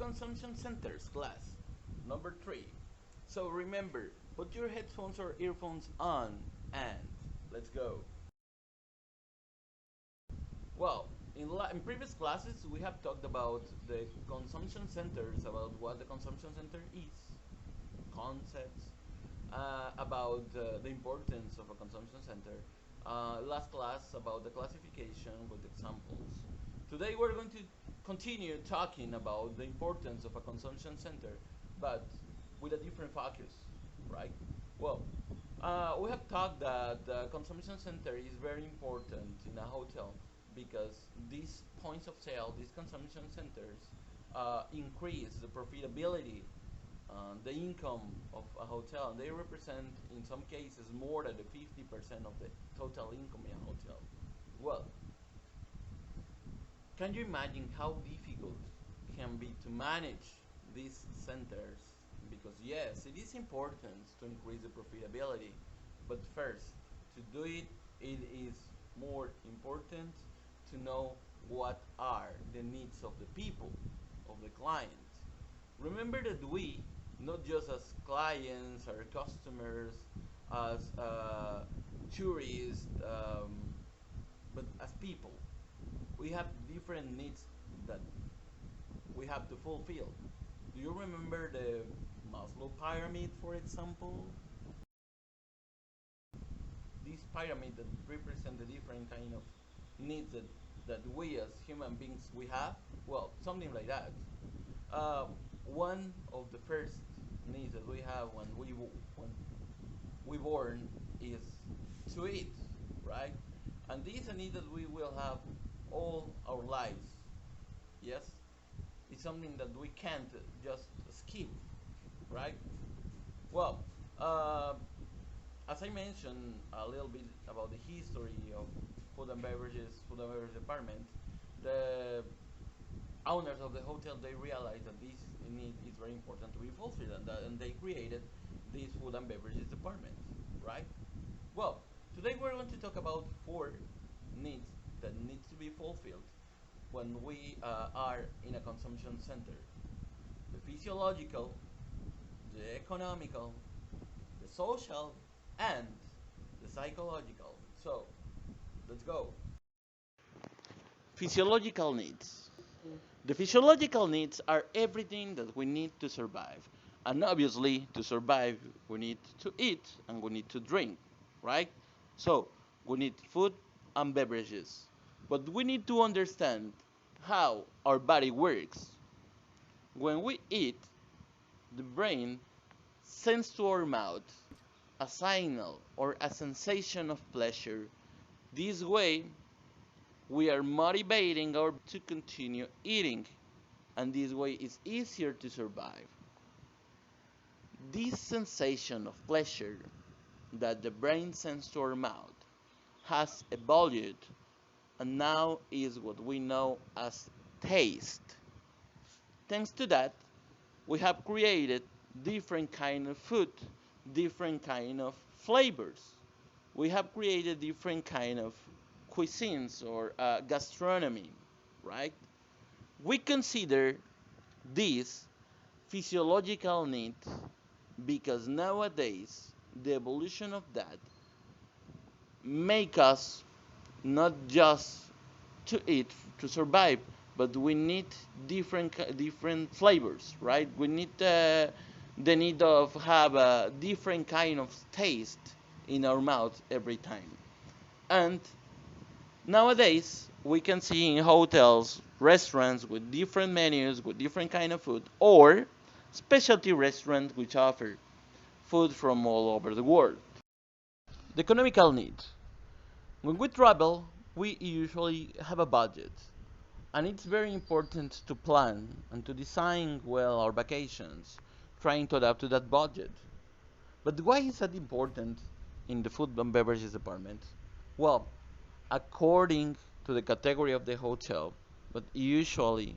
consumption centers class, number 3. So remember, put your headphones or earphones on and let's go. Well, in previous classes we have talked about the consumption centers, about what the consumption center is, concepts, about the importance of a consumption center. Last class about the classification with examples. Today we're going to continue talking about the importance of a consumption center, but with a different focus, right? Well, we have talked that the consumption center is very important in a hotel because these points of sale, these consumption centers, increase the profitability, the income of a hotel, and they represent, in some cases, more than the 50% of the total income in a hotel. Well, can you imagine how difficult can be to manage these centers? Because yes, it is important to increase the profitability, but first, to do it, it is more important to know what are the needs of the people, of the clients. Remember that we, not just as clients or customers, as tourists, but as people, we have different needs that we have to fulfill. Do you remember the Maslow pyramid, for example? This pyramid that represents the different kind of needs that we as human beings we have. Well, something like that. One of the first needs that we have when we born is to eat, right? And this is a need that we will have all our lives. Yes, it's something that we can't just skip, right? Well, as I mentioned a little bit about the history of food and beverage department, the owners of the hotel, they realized that this need is very important to be fulfilled, and they created this food and beverages department, right? Well, today we're going to talk about 4 needs that needs to be fulfilled when we are in a consumption center: the physiological, the economical, the social, and the psychological. So let's go. Physiological needs. The physiological needs are everything that we need to survive. And obviously, to survive, we need to eat and we need to drink, right? So, we need food and beverages. But we need to understand how our body works. When we eat, the brain sends to our mouth a signal or a sensation of pleasure. This way, we are motivating our to continue eating, and this way it's easier to survive. This sensation of pleasure that the brain sends to our mouth has evolved and now is what we know as taste. Thanks to that, we have created different kind of food, different kind of flavors. We have created different kind of cuisines or gastronomy, right? We consider this physiological need because nowadays the evolution of that make us not just to eat to survive, but we need different flavors, right? We need the need of have a different kind of taste in our mouth every time. And nowadays we can see in hotels, restaurants with different menus, with different kind of food, or specialty restaurants which offer food from all over the world. The economical needs. When we travel, we usually have a budget, and it's very important to plan and to design well our vacations, trying to adapt to that budget. But why is that important in the food and beverages department? Well, according to the category of the hotel, but usually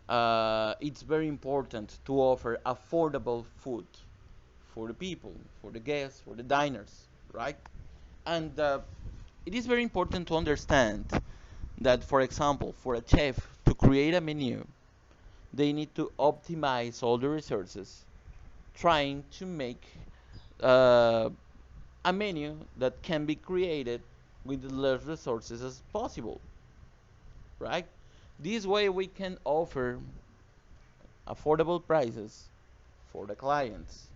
it's very important to offer affordable food for the people, for the guests, for the diners, right? And it is very important to understand that, for example, for a chef to create a menu, they need to optimize all the resources, trying to make uh, a menu that can be created with less resources as possible, right? This way we can offer affordable prices for the clients.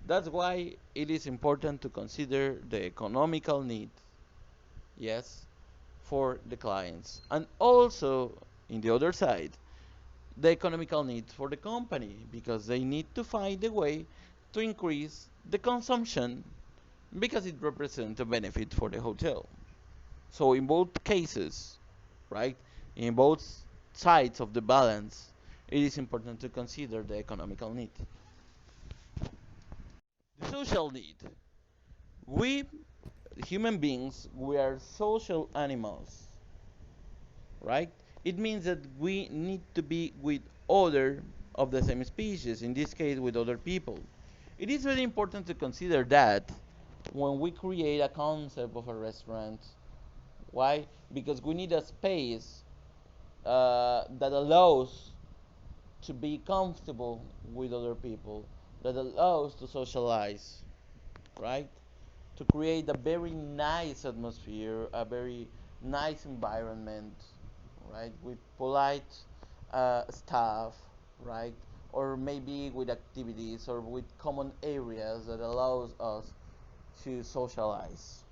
That's why it is important to consider the economical need, yes, for the clients. And also, in the other side, the economical need for the company because they need to find a way to increase the consumption because it represents a benefit for the hotel. So in both cases, right, in both sides of the balance, it is important to consider the economical need. The social need. We human beings, we are social animals, right? It means that we need to be with other of the same species, in this case with other people. It is very important to consider that when we create a concept of a restaurant. Why? Because we need a space that allows to be comfortable with other people, that allows to socialize, right? To create a very nice atmosphere, a very nice environment, right? With polite staff, right? Or maybe with activities or with common areas that allows us to socialize.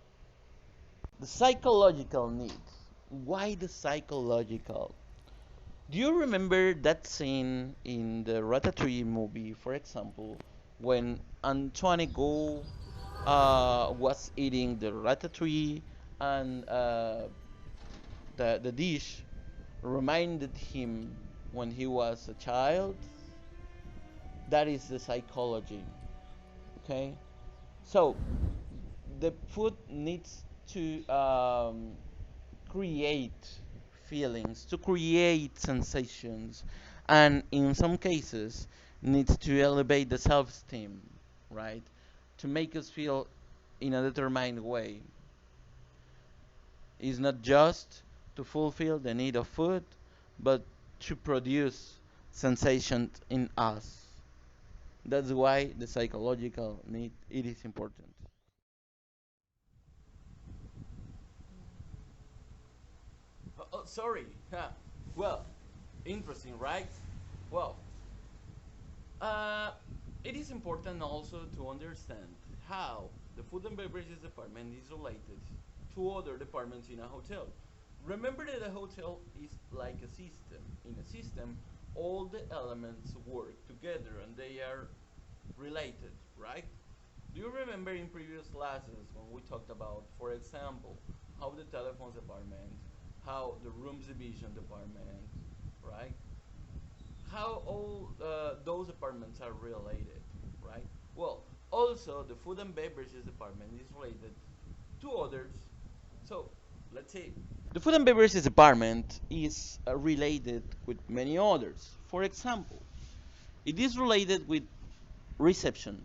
The psychological need. Why the psychological? Do you remember that scene in the Ratatouille movie, for example, when Antoine Go was eating the ratatouille and the dish reminded him when he was a child? That is the psychology. Okay, so the food needs to create feelings, to create sensations, and in some cases needs to elevate the self-esteem, right? To make us feel in a determined way. Is not just to fulfill the need of food, but to produce sensations in us. That's why the psychological need it is important. Oh, sorry. Well, interesting, right? Well, uh, it is important also to understand how the food and beverages department is related to other departments in a hotel. Remember that a hotel is like a system. In a system, all the elements work together and they are related, right? Do you remember in previous classes when we talked about, for example, how the telephones department, how the rooms division department, right? How all those departments are related, right? Well, also the food and beverages department is related to others. So, let's say the food and beverages department is related with many others. For example, it is related with reception.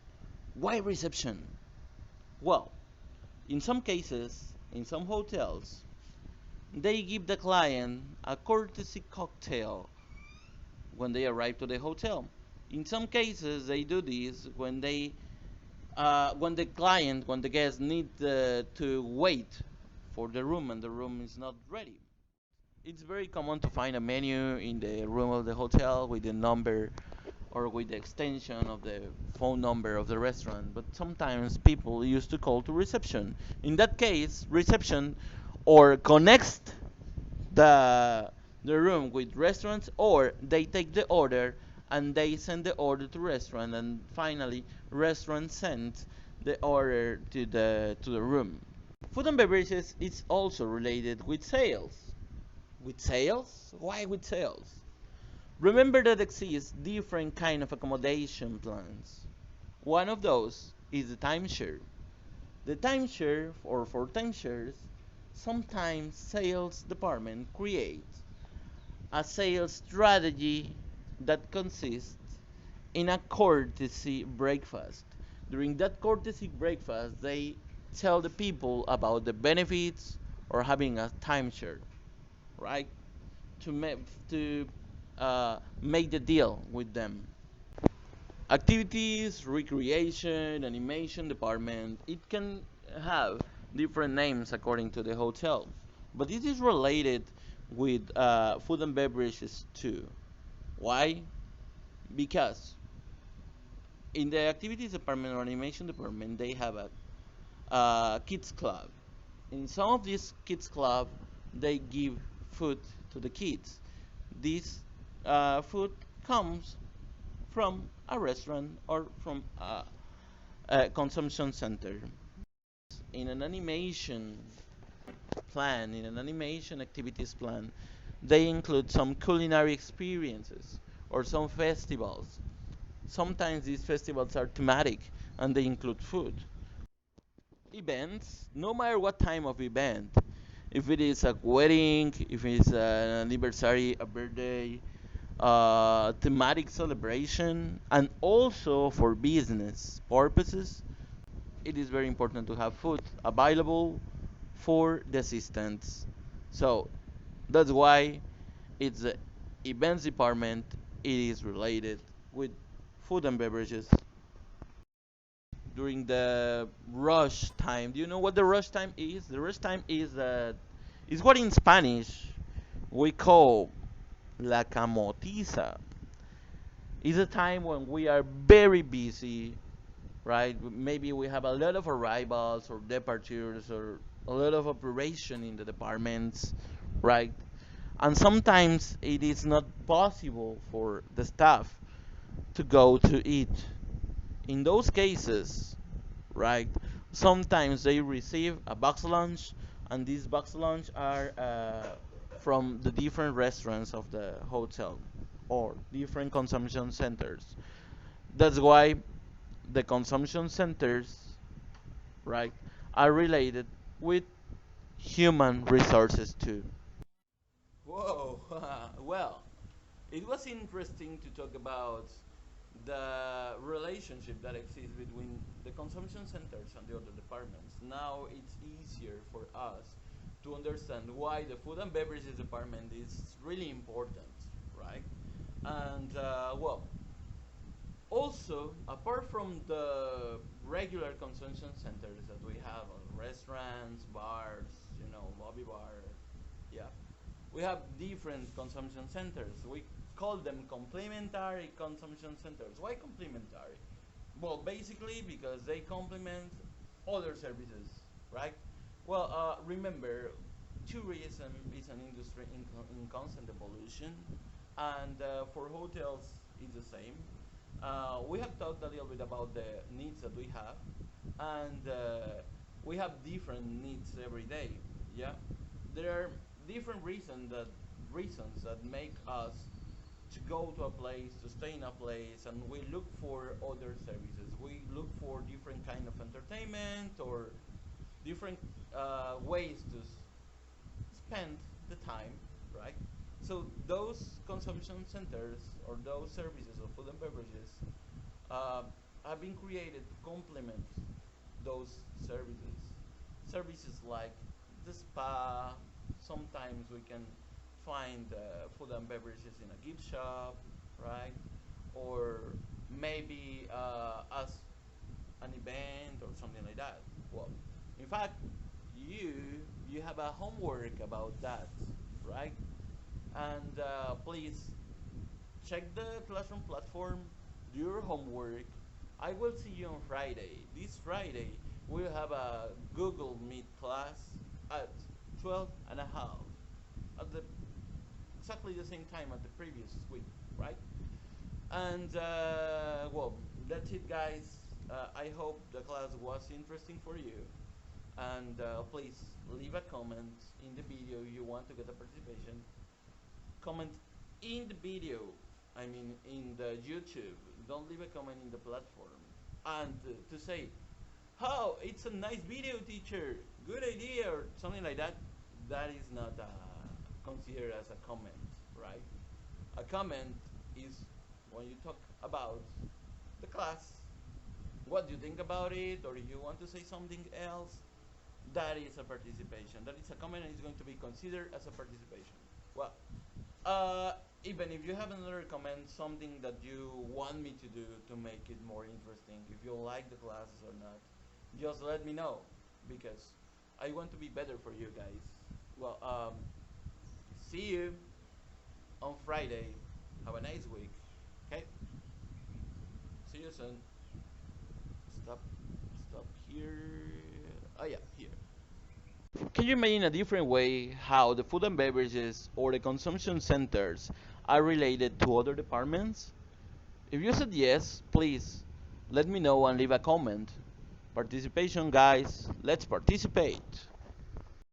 Why reception? Well, in some cases, in some hotels, they give the client a courtesy cocktail when they arrive to the hotel. In some cases, they do this when the client, when the guest need to wait for the room and the room is not ready. It's very common to find a menu in the room of the hotel with the number or with the extension of the phone number of the restaurant, but sometimes people used to call to reception. In that case, reception or connects the room with restaurants, or they take the order and they send the order to restaurant, and finally restaurant sends the order to the room. Food and beverages is also related with sales. With sales? Why with sales? Remember that exists different kind of accommodation plans. One of those is the timeshare. The timeshare, or for timeshares, sometimes sales department creates a sales strategy that consists in a courtesy breakfast. During that courtesy breakfast, they tell the people about the benefits or having a timeshare, right? To make the deal with them. Activities, recreation, animation department, it can have different names according to the hotel, but it is related with food and beverages too. Why? Because in the activities department or animation department, they have a kids club. In some of these kids club, they give food to the kids. This food comes from a restaurant or from a consumption center. In an animation plan, in an animation activities plan, they include some culinary experiences or some festivals. Sometimes these festivals are thematic and they include food. Events, no matter what time of event, if it is a wedding, if it's an anniversary, a birthday, thematic celebration, and also for business purposes, it is very important to have food available for the assistants. So that's why it's the events department. It is related with food and beverages during the rush time. Do you know what the rush time is? The rush time is what in Spanish we call la camotiza. It's a time when we are very busy, right? Maybe we have a lot of arrivals or departures or a lot of operation in the departments, right? And sometimes it is not possible for the staff to go to eat. In those cases, right, sometimes they receive a box lunch, and these box lunch are from the different restaurants of the hotel or different consumption centers. That's why the consumption centers, right, are related with human resources too. Whoa, well, it was interesting to talk about the relationship that exists between the consumption centers and the other departments. Now it's easier for us to understand why the food and beverages department is really important, right? And well, also, apart from the regular consumption centers that we have, restaurants, bars, lobby bar, yeah, we have different consumption centers. We call them complementary consumption centers. Why complementary? Well, basically because they complement other services, right? Well, remember, tourism is an industry in constant evolution, and for hotels, it's the same. We have talked a little bit about the needs that we have, and we have different needs every day. Yeah, there are different reasons that make us to go to a place, to stay in a place, and we look for other services. We look for different kind of entertainment or different ways to spend the time, right? So those consumption centers or those services of food and beverages uh, have been created to complement those services. Services like the spa. Sometimes we can find food and beverages in a gift shop, right? Or maybe as an event or something like that. Well, in fact, you have a homework about that, right? And please check the classroom platform, do your homework. I will see you on Friday. This Friday, we'll have a Google Meet class at 12 and a half, at the exactly the same time at the previous week, right? And well, that's it, guys. I hope the class was interesting for you. And please leave a comment in the video if you want to get a participation. Comment in the video, I mean in the YouTube. Don't leave a comment in the platform. And to say, oh, it's a nice video, teacher, good idea, or something like that, that is not considered as a comment, right? A comment is when you talk about the class, what do you think about it, or if you want to say something else, that is a participation. That is a comment and it's going to be considered as a participation. Well, uh, even if you have another comment, something that you want me to do to make it more interesting, if you like the classes or not, just let me know, because I want to be better for you guys. Well, see you on Friday. Have a nice week. Okay? See you soon. Stop. Stop here. Oh yeah, here. Can you imagine a different way how the food and beverages or the consumption centers are related to other departments? If you said yes, please let me know and leave a comment. Participation, guys. Let's participate.